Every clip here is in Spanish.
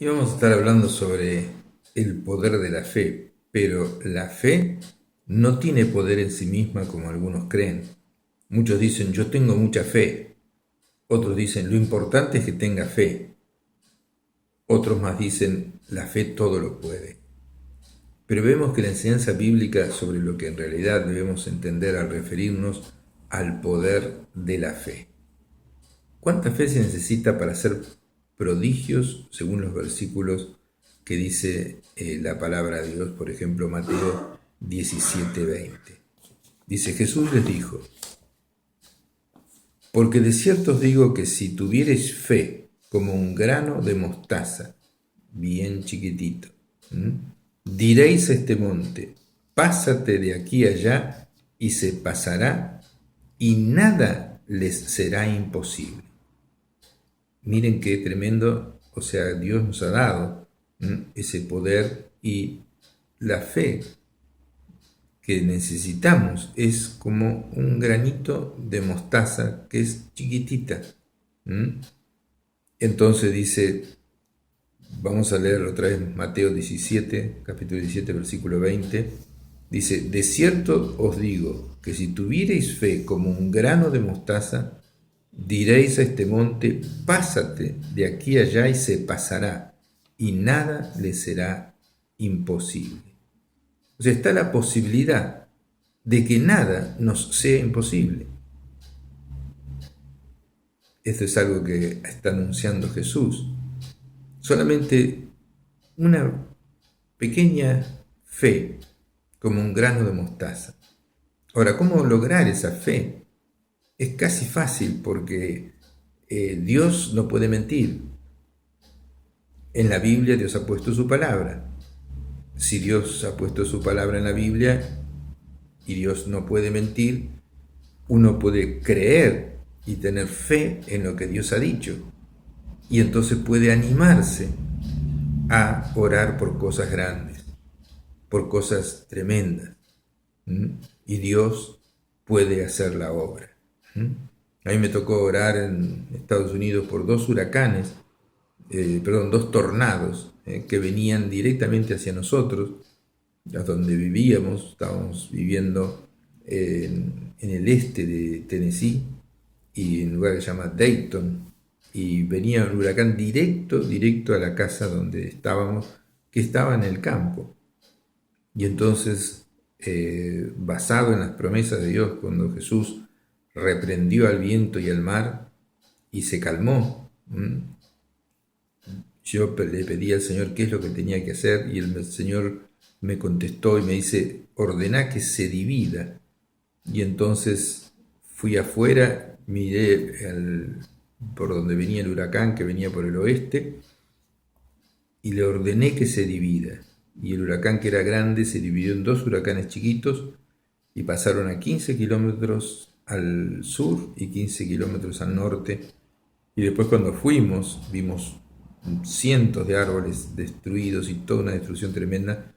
Y vamos a estar hablando sobre el poder de la fe, pero la fe no tiene poder en sí misma como algunos creen. Muchos dicen, yo tengo mucha fe. Otros dicen, lo importante es que tenga fe. Otros más dicen, la fe todo lo puede. Pero vemos que la enseñanza bíblica sobre lo que en realidad debemos entender al referirnos al poder de la fe. ¿Cuánta fe se necesita para hacer prodigios según los versículos que dice la palabra de Dios? Por ejemplo, Mateo 17:20. Dice, Jesús les dijo, porque de cierto os digo que si tuviereis fe como un grano de mostaza, bien chiquitito, diréis a este monte, pásate de aquí allá y se pasará y nada les será imposible. Miren qué tremendo, o sea, Dios nos ha dado ese poder y la fe que necesitamos es como un granito de mostaza que es chiquitita. Entonces dice, vamos a leer otra vez Mateo 17, capítulo 17, versículo 20, dice, de cierto os digo que si tuviereis fe como un grano de mostaza, diréis a este monte, pásate de aquí allá y se pasará, y nada le será imposible. O sea, está la posibilidad de que nada nos sea imposible. Esto es algo que está anunciando Jesús. Solamente una pequeña fe, como un grano de mostaza. Ahora, ¿cómo lograr esa fe? Es casi fácil porque Dios no puede mentir. En la Biblia Dios ha puesto su palabra. Si Dios ha puesto su palabra en la Biblia y Dios no puede mentir, uno puede creer y tener fe en lo que Dios ha dicho. Y entonces puede animarse a orar por cosas grandes, por cosas tremendas. Y Dios puede hacer la obra. A mí me tocó orar en Estados Unidos por dos huracanes, dos tornados que venían directamente hacia nosotros, a donde vivíamos. Estábamos viviendo en el este de Tennessee y en un lugar que se llama Dayton, y venía un huracán directo a la casa donde estábamos, que estaba en el campo. Y entonces, basado en las promesas de Dios, cuando Jesús reprendió al viento y al mar y se calmó, yo le pedí al Señor qué es lo que tenía que hacer, y el Señor me contestó y me dice, ordena que se divida. Y entonces fui afuera, miré por donde venía el huracán, que venía por el oeste, y le ordené que se divida. Y el huracán, que era grande, se dividió en dos huracanes chiquitos y pasaron a 15 kilómetros al sur y 15 kilómetros al norte. Y después, cuando fuimos, vimos cientos de árboles destruidos y toda una destrucción tremenda,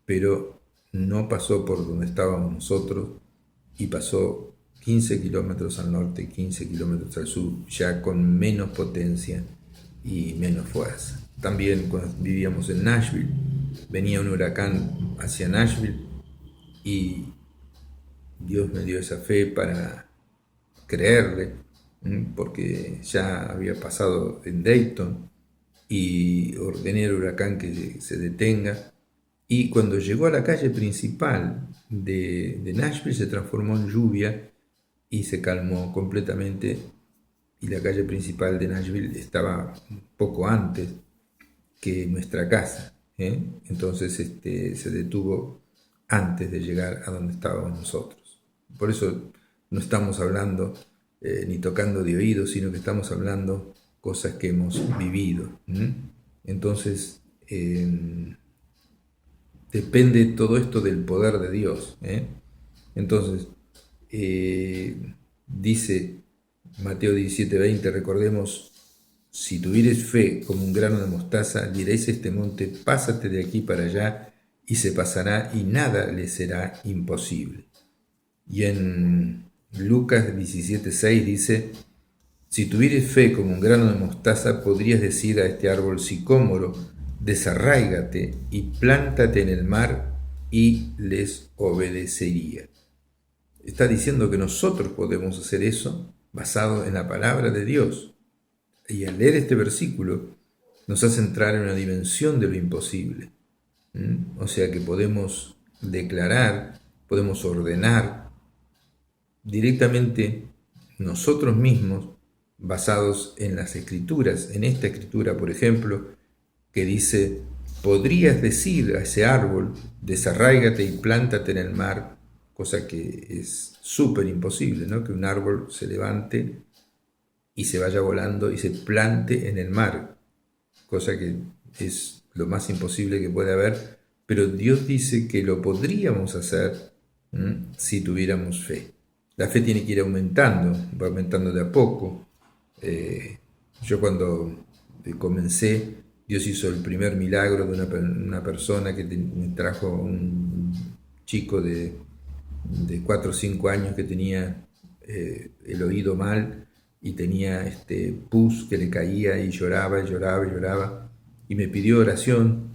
pero no pasó por donde estábamos nosotros y pasó 15 kilómetros al norte, 15 kilómetros al sur, ya con menos potencia y menos fuerza. También cuando vivíamos en Nashville, venía un huracán hacia Nashville y Dios me dio esa fe para creerle, porque ya había pasado en Dayton, y ordené al huracán que se detenga. Y cuando llegó a la calle principal de Nashville, se transformó en lluvia y se calmó completamente. Y la calle principal de Nashville estaba un poco antes que nuestra casa. Entonces se detuvo antes de llegar a donde estábamos nosotros. Por eso no estamos hablando ni tocando de oído, sino que estamos hablando cosas que hemos vivido. Entonces, depende todo esto del poder de Dios. Entonces, dice Mateo 17:20, recordemos, si tuvieres fe como un grano de mostaza, diréis a este monte, pásate de aquí para allá, y se pasará, y nada le será imposible. Y en Lucas 17:6 dice, Si tuvieres fe como un grano de mostaza, podrías decir a este árbol sicómoro, desarráigate y plántate en el mar, y les obedecería. Está diciendo que nosotros podemos hacer eso basado en la palabra de Dios. Y al leer este versículo nos hace entrar en una dimensión de lo imposible. O sea que podemos declarar, podemos ordenar directamente nosotros mismos, basados en las escrituras, en esta escritura, por ejemplo, que dice, podrías decir a ese árbol, desarráigate y plántate en el mar, cosa que es súper imposible, ¿no? Que un árbol se levante y se vaya volando y se plante en el mar, cosa que es lo más imposible que puede haber, pero Dios dice que lo podríamos hacer si tuviéramos fe. La fe tiene que ir aumentando, va aumentando de a poco. Yo cuando comencé, Dios hizo el primer milagro de una persona que me trajo un chico de 4 o 5 años que tenía el oído mal y tenía pus que le caía y lloraba y lloraba y lloraba, y me pidió oración,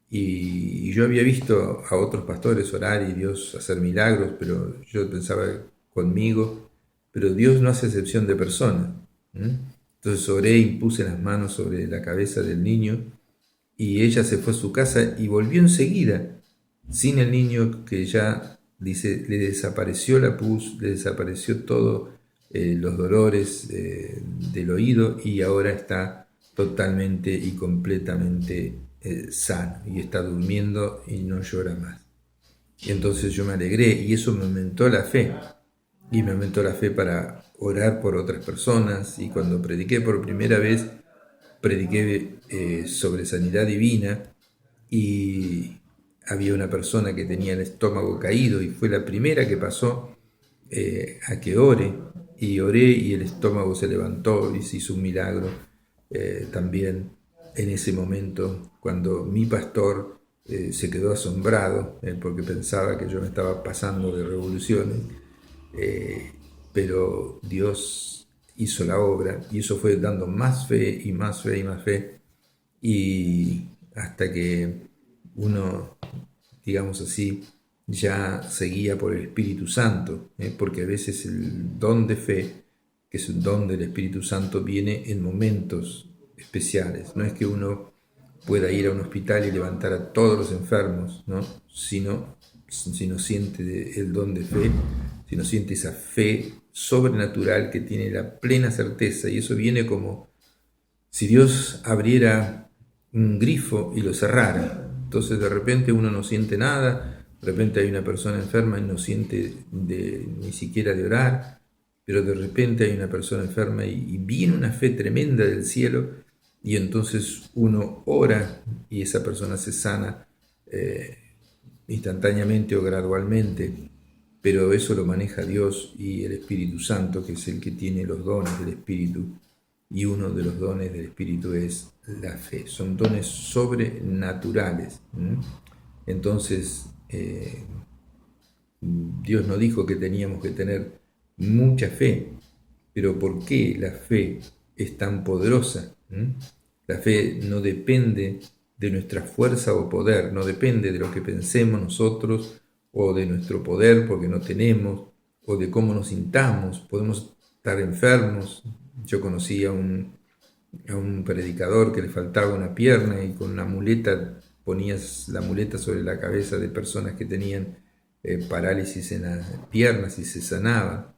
y yo había visto a otros pastores orar y Dios hacer milagros, pero yo pensaba conmigo, pero Dios no hace excepción de personas. Entonces oré y puse las manos sobre la cabeza del niño, y ella se fue a su casa y volvió enseguida, sin el niño, que ya dice, le desapareció la pus, le desapareció todo, los dolores del oído, y ahora está totalmente y completamente sano, y está durmiendo y no llora más. Y entonces yo me alegré, y eso me aumentó la fe, y me aumentó la fe para orar por otras personas. Y cuando prediqué por primera vez, prediqué sobre sanidad divina, y había una persona que tenía el estómago caído y fue la primera que pasó a que ore, y oré y el estómago se levantó y se hizo un milagro también en ese momento, cuando mi pastor se quedó asombrado porque pensaba que yo me estaba pasando de revoluciones, pero Dios hizo la obra, y eso fue dando más fe y más fe y más fe, y hasta que uno, digamos así, ya seguía por el Espíritu Santo, porque a veces el don de fe, que es un don del Espíritu Santo, viene en momentos especiales. No es que uno pueda ir a un hospital y levantar a todos los enfermos, ¿no? Si no siente el don de fe, si no siente esa fe sobrenatural que tiene la plena certeza, y eso viene como si Dios abriera un grifo y lo cerrara. Entonces de repente uno no siente nada, de repente hay una persona enferma y no siente ni siquiera de orar, pero de repente hay una persona enferma y viene una fe tremenda del cielo, y entonces uno ora y esa persona se sana instantáneamente o gradualmente, pero eso lo maneja Dios y el Espíritu Santo, que es el que tiene los dones del Espíritu. Y uno de los dones del Espíritu es la fe. Son dones sobrenaturales. Entonces, Dios no dijo que teníamos que tener mucha fe, pero ¿por qué la fe es tan poderosa? La fe no depende de nuestra fuerza o poder, no depende de lo que pensemos nosotros o de nuestro poder porque no tenemos, o de cómo nos sintamos. Podemos estar enfermos. Yo conocí a un predicador que le faltaba una pierna, y con una muleta ponías la muleta sobre la cabeza de personas que tenían parálisis en las piernas y se sanaba.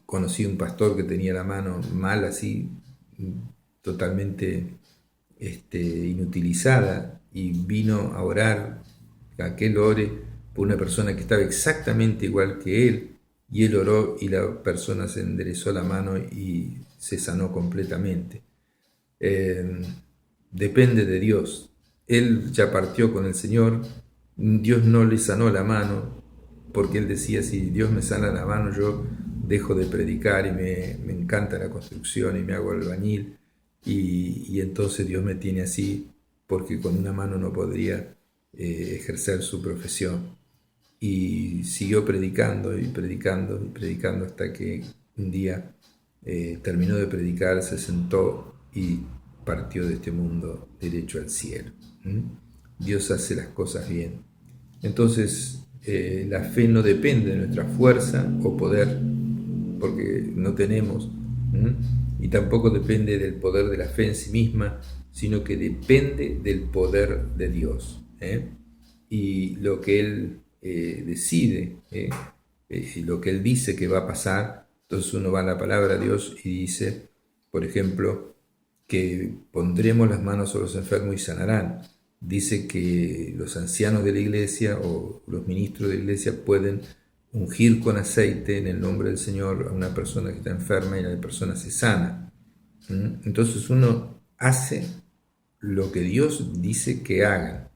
Conocí un pastor que tenía la mano mal, así, totalmente inutilizada, y vino a orar, a que él ore por una persona que estaba exactamente igual que él, y él oró y la persona se enderezó la mano y se sanó completamente. Depende de Dios. Él ya partió con el Señor. Dios no le sanó la mano, porque él decía, si Dios me sana la mano, yo dejo de predicar y me encanta la construcción y me hago albañil, y entonces Dios me tiene así porque con una mano no podría ejercer su profesión. Y siguió predicando y predicando y predicando hasta que un día terminó de predicar, se sentó y partió de este mundo derecho al cielo. Dios hace las cosas bien. Entonces, la fe no depende de nuestra fuerza o poder, porque no tenemos, y tampoco depende del poder de la fe en sí misma, sino que depende del poder de Dios. Y lo que Él decide, y lo que Él dice que va a pasar. Entonces uno va a la palabra de Dios y dice, por ejemplo, que pondremos las manos sobre los enfermos y sanarán. Dice que los ancianos de la iglesia o los ministros de la iglesia pueden ungir con aceite en el nombre del Señor a una persona que está enferma y la persona se sana. Entonces uno hace lo que Dios dice que haga.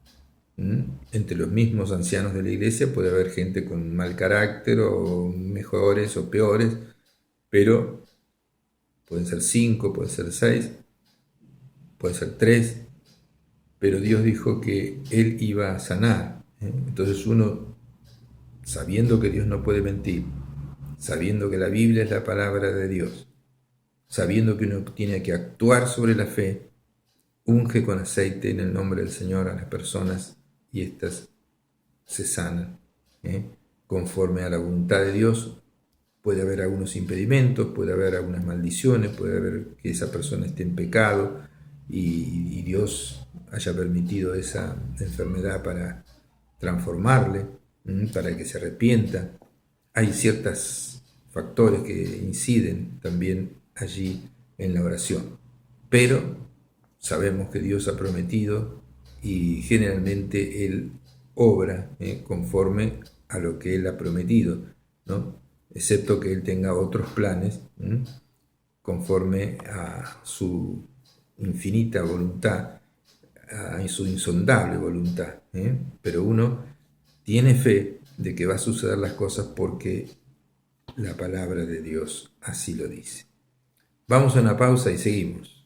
Entre los mismos ancianos de la iglesia puede haber gente con mal carácter o mejores o peores, pero pueden ser 5, pueden ser 6, pueden ser 3, pero Dios dijo que Él iba a sanar. Entonces uno, sabiendo que Dios no puede mentir, sabiendo que la Biblia es la palabra de Dios, sabiendo que uno tiene que actuar sobre la fe, unge con aceite en el nombre del Señor a las personas y éstas se sanan. Conforme a la voluntad de Dios, puede haber algunos impedimentos, puede haber algunas maldiciones, puede haber que esa persona esté en pecado y Dios haya permitido esa enfermedad para transformarle, para que se arrepienta. Hay ciertos factores que inciden también allí en la oración, pero sabemos que Dios ha prometido y generalmente Él obra conforme a lo que Él ha prometido, ¿no? Excepto que Él tenga otros planes conforme a su infinita voluntad, a su insondable voluntad. Pero uno tiene fe de que va a suceder las cosas porque la palabra de Dios así lo dice. Vamos a una pausa y seguimos.